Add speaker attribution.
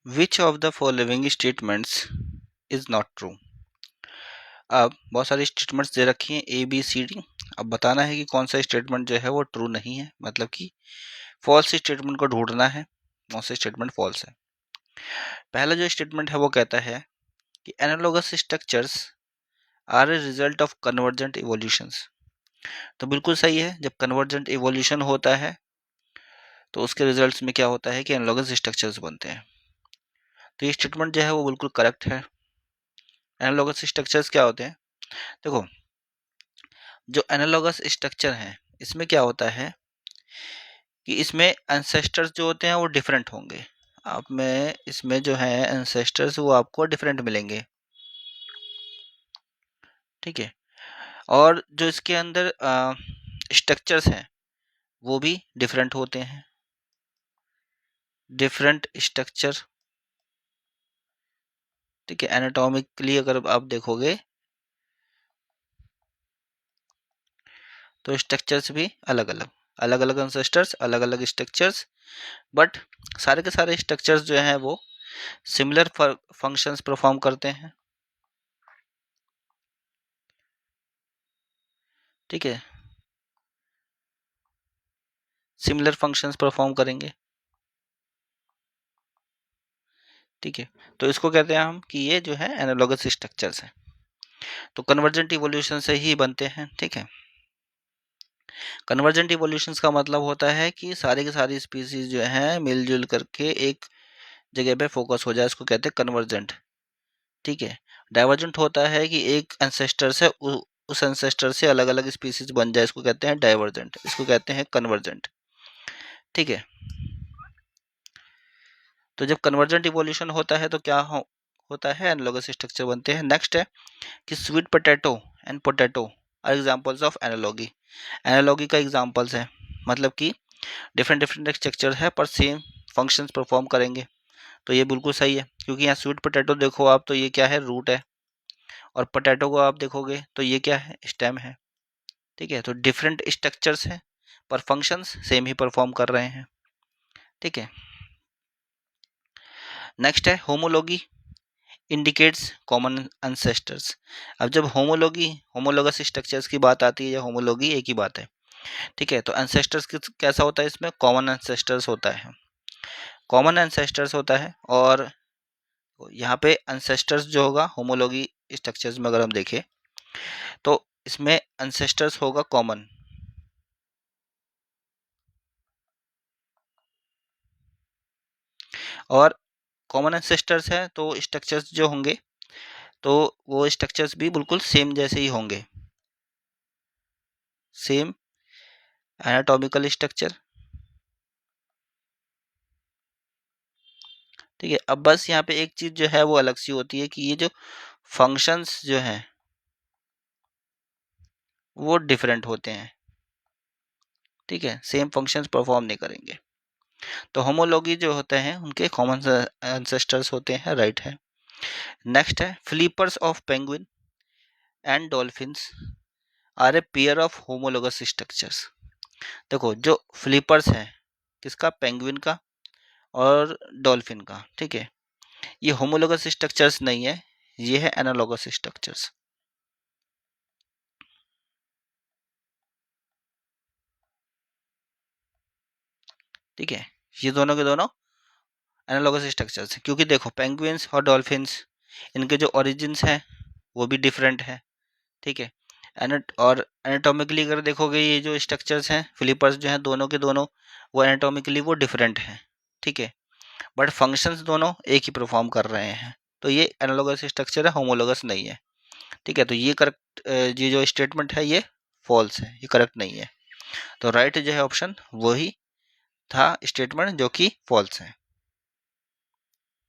Speaker 1: Which of the following statements is not true. अब बहुत सारी स्टेटमेंट्स दे रखी हैं ए बी सी डी। अब बताना है कि कौन सा स्टेटमेंट जो है वो ट्रू नहीं है, मतलब कि फॉल्स स्टेटमेंट को ढूंढना है, कौन सा स्टेटमेंट फॉल्स है। पहला जो स्टेटमेंट है वो कहता है कि analogous structures are a result of convergent evolutions. तो बिल्कुल सही है, जब कन्वर्जेंट इवोल्यूशन होता है तो उसके रिजल्ट्स में क्या होता है कि एनालॉगस स्ट्रक्चर्स बनते हैं। तो ये स्टेटमेंट जो है वो बिल्कुल करेक्ट है। एनालॉगस स्ट्रक्चर्स क्या होते हैं? देखो, जो एनालॉगस स्ट्रक्चर है इसमें क्या होता है कि इसमें एंसेस्टर्स जो होते हैं वो डिफरेंट होंगे। आप में इसमें जो है एंसेस्टर्स वो आपको डिफरेंट मिलेंगे, ठीक है। और जो इसके अंदर स्ट्रक्चर्स हैं वो भी डिफरेंट होते हैं, डिफरेंट स्ट्रक्चर, ठीक है। एनाटॉमिकली अगर आप देखोगे तो स्ट्रक्चर्स भी अलग अलग, अलग अलग एंसेस्टर्स, अलग अलग स्ट्रक्चर्स, बट सारे के सारे स्ट्रक्चर्स जो हैं वो सिमिलर फंक्शंस परफॉर्म करते हैं, ठीक है। सिमिलर फंक्शंस परफॉर्म करेंगे, ठीक है। तो इसको कहते हैं हम कि ये जो है एनालॉगस स्ट्रक्चर्स हैं। तो कन्वर्जेंट इवोल्यूशन से ही बनते हैं, ठीक है। कन्वर्जेंट इवोल्यूशंस का मतलब होता है कि सारी की सारी स्पीसीज जो है मिलजुल करके एक जगह पे फोकस हो जाए, इसको कहते हैं कन्वर्जेंट, ठीक है। डाइवर्जेंट होता है कि एक एंसेस्टर से उस एंसेस्टर से अलग अलग स्पीसीज बन जाए, इसको कहते हैं डाइवर्जेंट, इसको कहते हैं कन्वर्जेंट, ठीक है। तो जब कन्वर्जेंट इवोल्यूशन होता है तो क्या होता है, एनालॉगस स्ट्रक्चर बनते हैं। नेक्स्ट है कि sweet potato and potato are examples of analogy. Analogy का एग्जांपल्स है, मतलब कि डिफरेंट डिफरेंट स्ट्रक्चर है पर सेम फंक्शंस परफॉर्म करेंगे। तो ये बिल्कुल सही है, क्योंकि यहाँ स्वीट पोटैटो देखो आप तो ये क्या है, रूट है, और पोटैटो को आप देखोगे तो ये क्या है, स्टेम है, ठीक है। तो डिफरेंट स्ट्रक्चर्स हैं पर फंक्शंस सेम ही परफॉर्म कर रहे हैं, ठीक है। नेक्स्ट है होमोलॉगी इंडिकेट्स कॉमन एंसेस्टर्स। अब जब होमोलोगस स्ट्रक्चर्स की बात आती है या होमोलॉगी, एक ही बात है, ठीक है। तो एंसेस्टर्स कैसा होता है, इसमें कॉमन एंसेस्टर्स होता है, कॉमन एंसेस्टर्स होता है। और यहाँ पे एंसेस्टर्स जो होगा होमोलॉगी स्ट्रक्चर्स में अगर हम देखें तो इसमें एंसेस्टर्स होगा कॉमन, और कॉमन एंसेस्टर्स है तो स्ट्रक्चर्स जो होंगे तो वो स्ट्रक्चर्स भी बिल्कुल सेम जैसे ही होंगे, सेम एनाटॉमिकल स्ट्रक्चर, ठीक है। अब बस यहाँ पे एक चीज जो है वो अलग सी होती है कि ये जो फंक्शंस जो हैं वो डिफरेंट होते हैं, ठीक है, सेम फंक्शंस परफॉर्म नहीं करेंगे। तो होमोलॉगी जो होते हैं उनके कॉमन एंसेस्टर्स होते हैं, राइट है। नेक्स्ट है flippers of penguin and dolphins are a pair of homologous structures. देखो, जो फ्लीपर्स हैं किसका, पेंगुइन का और डॉल्फिन का, ठीक है, ये होमोलोगस स्ट्रक्चर्स नहीं है, ये है एनालॉगस स्ट्रक्चर्स, ठीक है। ये दोनों के दोनों एनालॉगस स्ट्रक्चर्स हैं, क्योंकि देखो पेंगुइन्स और डॉल्फिन्स इनके जो ओरिजिन्स हैं वो भी डिफरेंट है, ठीक है। और एनाटॉमिकली अगर देखोगे ये जो स्ट्रक्चर्स हैं फ्लिपर्स जो हैं दोनों के दोनों, वो एनाटॉमिकली वो डिफरेंट हैं, ठीक है, बट फंक्शंस दोनों एक ही परफॉर्म कर रहे हैं। तो ये एनालॉगस स्ट्रक्चर है, होमोलोगस नहीं है, ठीक है। तो ये करेक्ट, ये जो स्टेटमेंट है ये फॉल्स है, ये करेक्ट नहीं है। तो राइट जो है ऑप्शन वही था स्टेटमेंट जो कि फॉल्स है।